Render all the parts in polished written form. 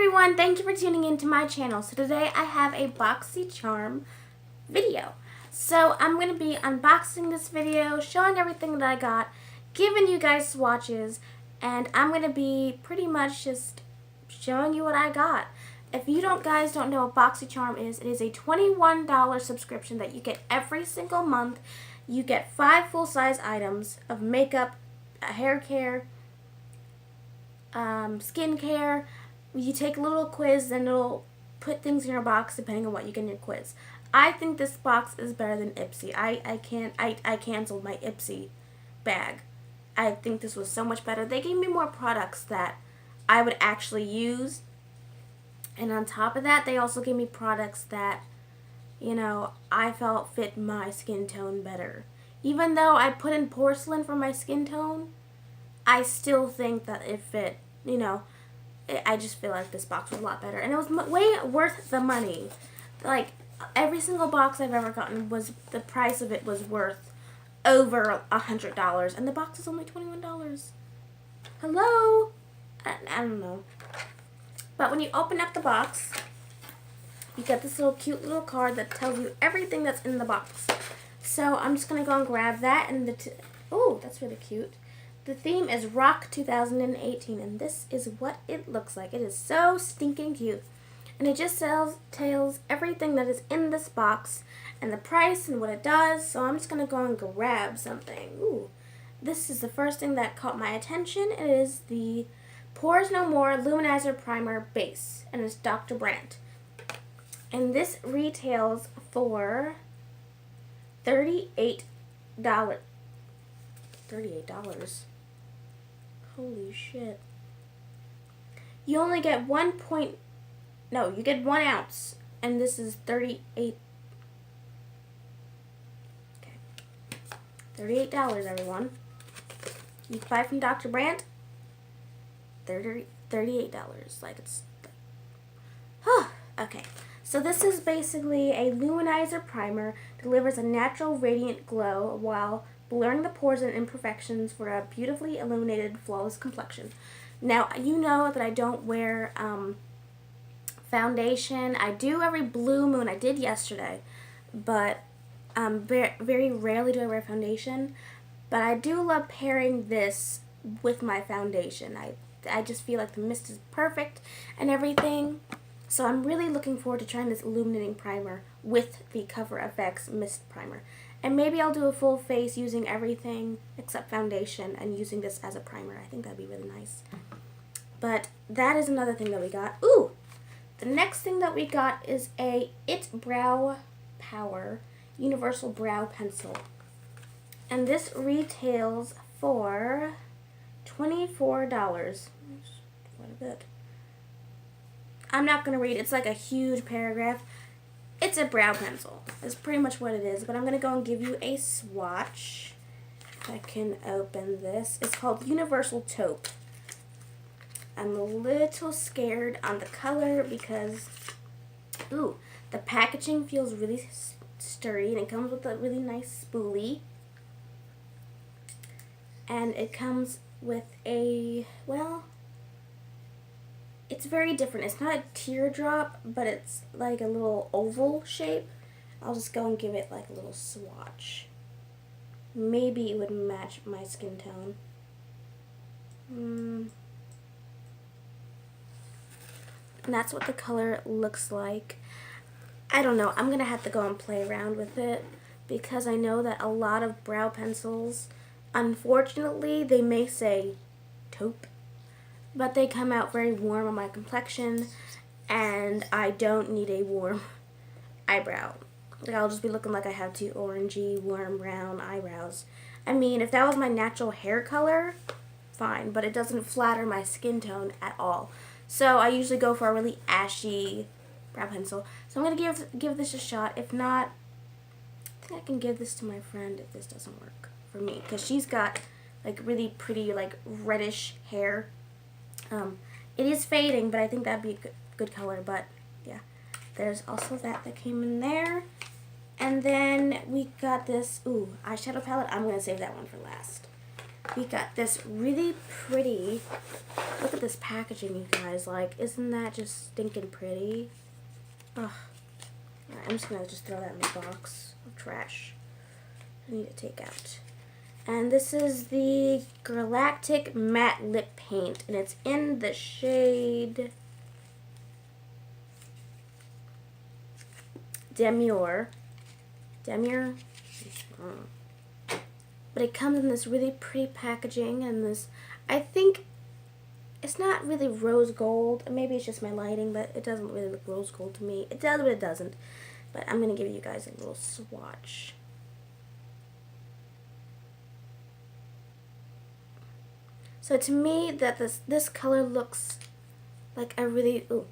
everyone, thank you for tuning into my channel. So today I have a Boxycharm video. So I'm going to be unboxing this video, showing everything that I got, giving you guys swatches, and I'm going to be pretty much just showing you what I got. If you guys don't know what Boxycharm is, it is a $21 subscription that you get every single month. You get 5 full-size items of makeup, hair care, skincare. You take a little quiz and it'll put things in your box depending on what you get in your quiz. I think this box is better than Ipsy. I canceled my Ipsy bag. I think this was so much better. They gave me more products that I would actually use. And on top of that, they also gave me products that, you know, I felt fit my skin tone better. Even though I put in porcelain for my skin tone, I still think that it fit, you know. I just feel like this box was a lot better. And it was way worth the money. Like, every single box I've ever gotten was, the price of it was worth over $100. And the box is only $21. Hello? I don't know. But when you open up the box, you get this little cute little card that tells you everything that's in the box. So I'm just going to go and grab that. And oh, that's really cute. The theme is Rock 2018, and this is what it looks like. It is so stinking cute. And it just tells everything that is in this box, and the price and what it does. So I'm just going to go and grab something. Ooh, this is the first thing that caught my attention. It is the Pores No More Luminizer Primer Base, and it's Dr. Brandt. And this retails for $38. $38? Holy shit. You only get you get 1 ounce, and this is 38. Okay. $38, everyone. You can buy from Dr. Brandt. $38. Like, it's... Okay. So this is basically a luminizer primer. Delivers a natural radiant glow while blurring the pores and imperfections for a beautifully illuminated, flawless complexion. Now, you know that I don't wear foundation. I do every blue moon. I did yesterday, but very rarely do I wear foundation. But I do love pairing this with my foundation. I just feel like the mist is perfect and everything. So I'm really looking forward to trying this illuminating primer with the Cover FX Mist Primer. And maybe I'll do a full face using everything except foundation and using this as a primer. I think that'd be really nice. But that is another thing that we got. Ooh! The next thing that we got is a It Brow Power Universal Brow Pencil. And this retails for $24. Quite a bit. I'm not going to read. It's like a huge paragraph. It's a brow pencil. That's pretty much what it is. But I'm going to go and give you a swatch. If I can open this. It's called Universal Taupe. I'm a little scared on the color because, ooh, the packaging feels really sturdy. And it comes with a really nice spoolie. And it comes with a, well, it's very different. It's not a teardrop, but it's like a little oval shape. I'll just go and give it like a little swatch. Maybe it would match my skin tone. And that's what the color looks like. I don't know. I'm going to have to go and play around with it because I know that a lot of brow pencils, unfortunately, they may say taupe, but they come out very warm on my complexion, and I don't need a warm eyebrow. Like, I'll just be looking like I have 2 orangey, warm brown eyebrows. I mean, if that was my natural hair color, fine, but it doesn't flatter my skin tone at all. So I usually go for a really ashy brow pencil. So I'm going to give this a shot. If not, I think I can give this to my friend if this doesn't work for me, because she's got like really pretty like reddish hair. It is fading, but I think that'd be a good color. But yeah, there's also that came in there. And then we got this eyeshadow palette. I'm gonna save that one for last. we got this really pretty, look at this packaging, you guys. Like, isn't that just stinking pretty? Ugh. Alright, I'm just going to just throw that in the box of trash I need to take out. And this is the Galactic Matte Lip Paint, and it's in the shade Demure. Demure? But it comes in this really pretty packaging, and this, I think, it's not really rose gold. Maybe it's just my lighting, but it doesn't really look rose gold to me. It does, but it doesn't. But I'm going to give you guys a little swatch. So to me, that this color looks like a really, ooh,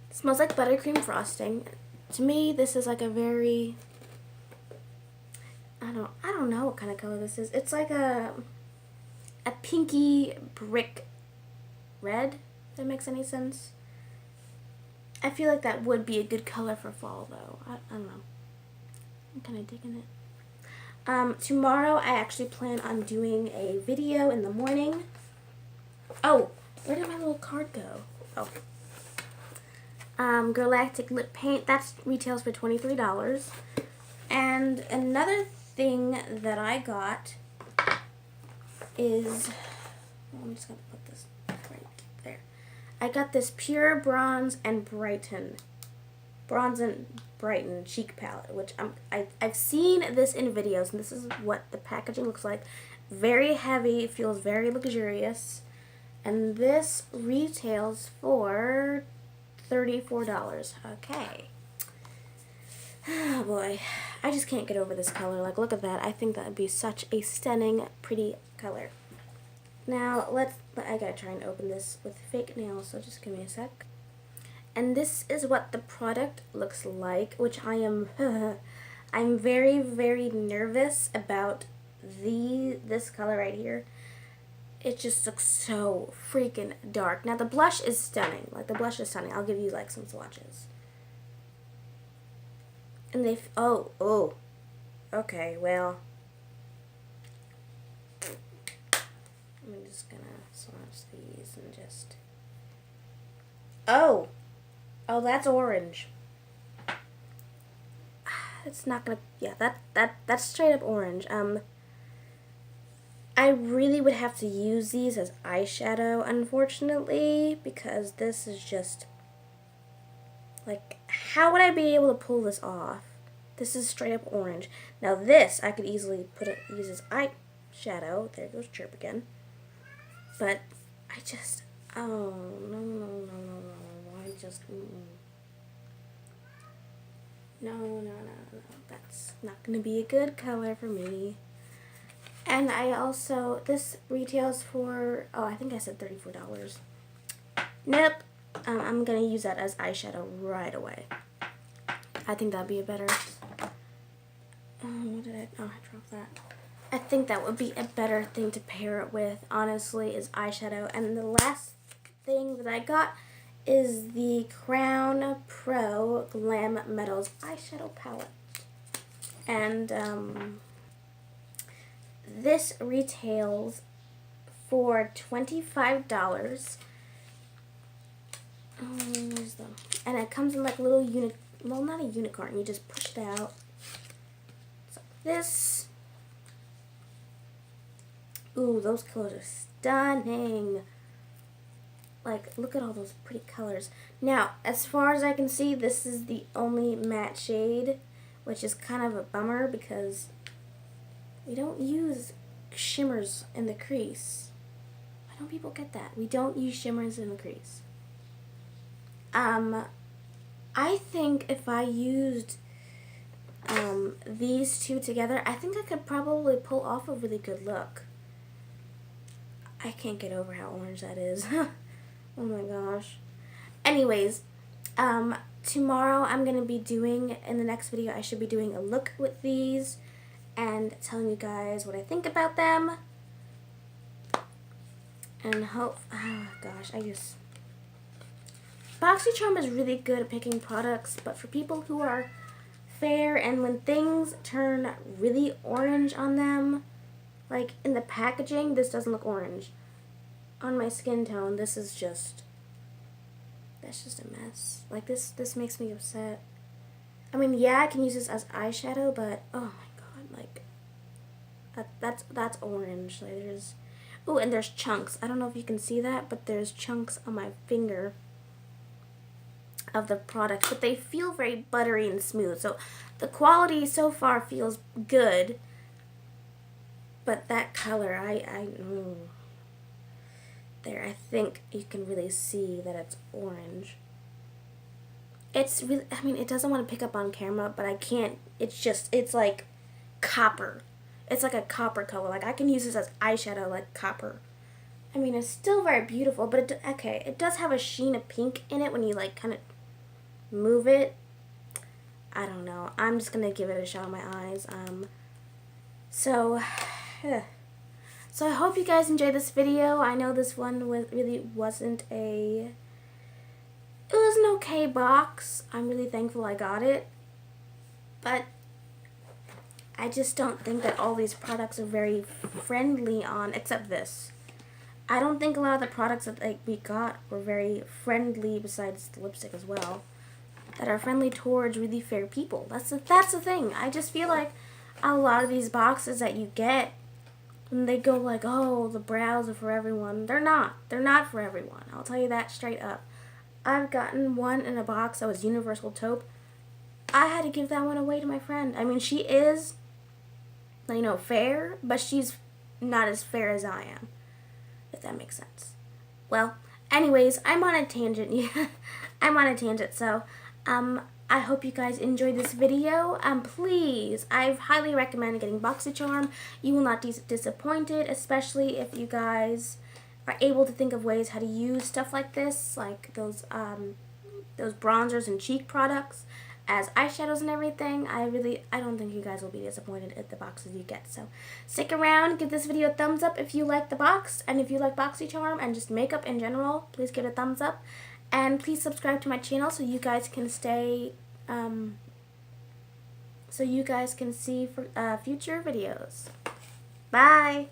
it smells like buttercream frosting. To me, this is like a very, I don't know what kind of color this is. It's like a pinky brick red, if that makes any sense. I feel like that would be a good color for fall, though. I don't know. I'm kind of digging it. Tomorrow I actually plan on doing a video in the morning. Oh, where did my little card go? Oh. Galactic Lip Paint, that retails for $23. And another thing that I got is, I'm just going to put this right there. I got this Pure Bronze and Brighten cheek palette, which I've seen this in videos, and this is what the packaging looks like. Very heavy, feels very luxurious, and this retails for $34. Okay. Oh boy, I just can't get over this color. Like, look at that. I think that would be such a stunning, pretty color. Now I gotta try and open this with fake nails, so just give me a sec. And this is what the product looks like, which I am, I'm very, very nervous about this color right here. It just looks so freaking dark. Now the blush is stunning. Like, the blush is stunning. I'll give you like some swatches. And oh, okay, well, I'm just gonna swatch these and just, oh, that's orange. It's not gonna, yeah, that's straight up orange. I really would have to use these as eyeshadow, unfortunately, because this is just, like, how would I be able to pull this off? This is straight up orange. Now this, I could easily use as eyeshadow. There goes Chirp again. But I just, oh, no. I just, no. That's not going to be a good color for me. And I also, this retails for, oh, I think I said $34. Nope. I'm going to use that as eyeshadow right away. I think that'd be a better, what did I dropped that. I think that would be a better thing to pair it with, honestly, is eyeshadow. And the last thing that I got is the Crown Pro Glam Metals eyeshadow palette. And this retails for $25. Where's the, and it comes in like a little well, not a unicorn, you just push it out. So this, ooh, those colors are stunning. Like, look at all those pretty colors. Now, as far as I can see, this is the only matte shade, which is kind of a bummer because we don't use shimmers in the crease. Why don't people get that? We don't use shimmers in the crease. I think if I used these two together, I think I could probably pull off a really good look. I can't get over how orange that is. Oh my gosh. Anyways, tomorrow I'm going to be doing, in the next video, I should be doing a look with these and telling you guys what I think about them. And oh gosh, Boxycharm is really good at picking products, but for people who are fair and when things turn really orange on them, Like, in the packaging, this doesn't look orange. On my skin tone, this is just... That's just a mess. Like, this makes me upset. I mean, yeah, I can use this as eyeshadow, but... Oh, my God. Like, that's orange. Like, there's... Ooh, and there's chunks. I don't know if you can see that, but there's chunks on my finger of the product. But they feel very buttery and smooth. So, the quality so far feels good. But that color, there, I think you can really see that it's orange. It's really, I mean, it doesn't want to pick up on camera, but I can't, it's like copper. It's like a copper color. Like, I can use this as eyeshadow like copper. I mean, it's still very beautiful, but it does have a sheen of pink in it when you, like, kind of move it. I don't know. I'm just going to give it a shot on my eyes. So I hope you guys enjoyed this video. I know this one really wasn't it was an okay box. I'm really thankful I got it. But I just don't think that all these products are very friendly on, except this. I don't think a lot of the products that we got were very friendly, besides the lipstick as well, that are friendly towards really fair people. That's the thing. I just feel like a lot of these boxes that you get, and they go like, oh, the brows are for everyone. They're not. They're not for everyone. I'll tell you that straight up. I've gotten one in a box that was universal taupe. I had to give that one away to my friend. I mean, she is, fair, but she's not as fair as I am, if that makes sense. Well, anyways, I'm on a tangent. Yeah, I'm on a tangent, so, I hope you guys enjoyed this video. Please, I highly recommend getting Boxycharm. You will not be disappointed, especially if you guys are able to think of ways how to use stuff like this, like those bronzers and cheek products as eyeshadows and everything. I don't think you guys will be disappointed at the boxes you get. So stick around, give this video a thumbs up if you like the box, and if you like Boxycharm and just makeup in general, please give it a thumbs up. And please subscribe to my channel so you guys can see future videos. Bye!